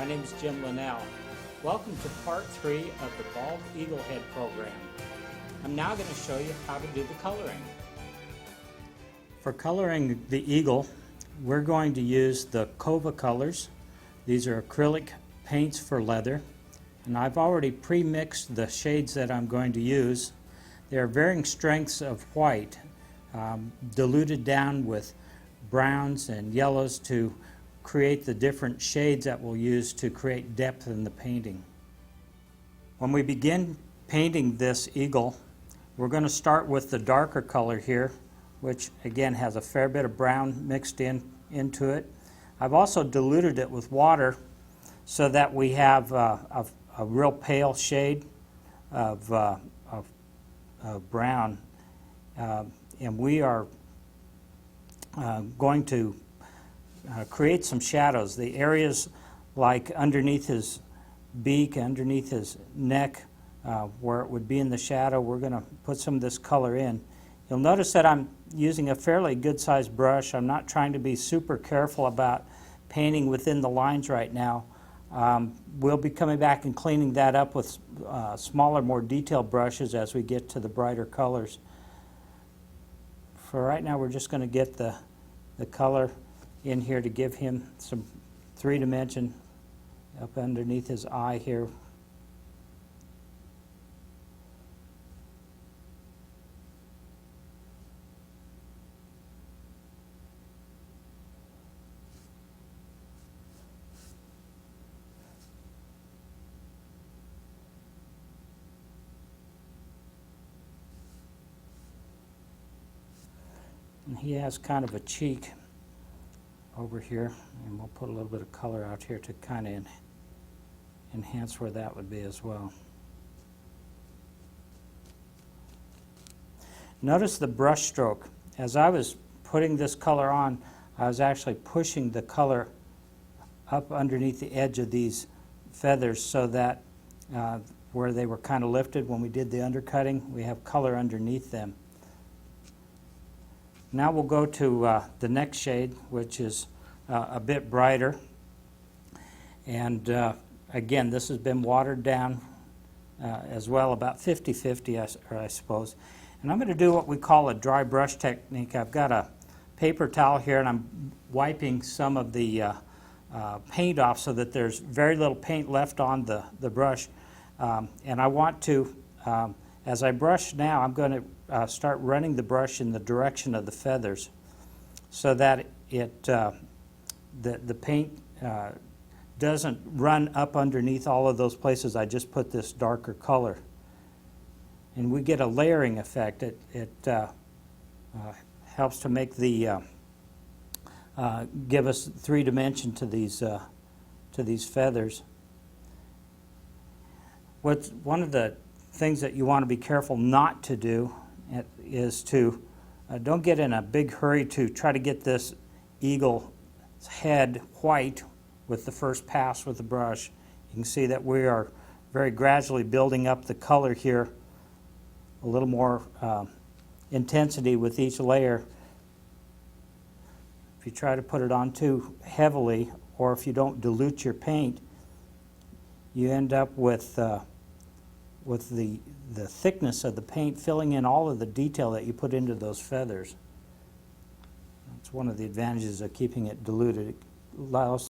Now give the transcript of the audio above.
My name is Jim Linnell. Welcome to part 3 of the Bald Eagle Head program. I'm now going to show you how to do the coloring. For coloring the eagle, we're going to use the Kova colors. These are acrylic paints for leather, and I've already pre-mixed the shades that I'm going to use. They are varying strengths of white, diluted down with browns and yellows to create the different shades that we'll use to create depth in the painting. When we begin painting this eagle, we're going to start with the darker color here, which again has a fair bit of brown mixed into it. I've also diluted it with water so that we have a real pale shade of brown, and we are going to create some shadows. The areas like underneath his beak, underneath his neck, where it would be in the shadow, we're going to put some of this color in. You'll notice that I'm using a fairly good-sized brush. I'm not trying to be super careful about painting within the lines right now. We'll be coming back and cleaning that up with smaller, more detailed brushes as we get to the brighter colors. For right now, we're just going to get the color in here to give him some three-dimension up underneath his eye here. And he has kind of a cheek over here, and we'll put a little bit of color out here to kind of enhance where that would be as well. Notice the brush stroke. As I was putting this color on, I was actually pushing the color up underneath the edge of these feathers so that where they were kind of lifted when we did the undercutting, we have color underneath them. Now we'll go to the next shade, which is a bit brighter. And again, this has been watered down as well, about 50-50, I suppose. And I'm going to do what we call a dry brush technique. I've got a paper towel here, and I'm wiping some of the paint off so that there's very little paint left on the brush. And I want to, as I brush now, I'm going to start running the brush in the direction of the feathers so that the paint doesn't run up underneath all of those places I just put this darker color. And we get a layering effect. It helps to make the give us three dimension to these feathers. One of the things that you want to be careful not to do is to don't get in a big hurry to try to get this eagle's head white with the first pass with the brush. You can see that we are very gradually building up the color here, a little more intensity with each layer. If you try to put it on too heavily, or if you don't dilute your paint, you end up with the thickness of the paint filling in all of the detail that you put into those feathers. That's one of the advantages of keeping it diluted. It allows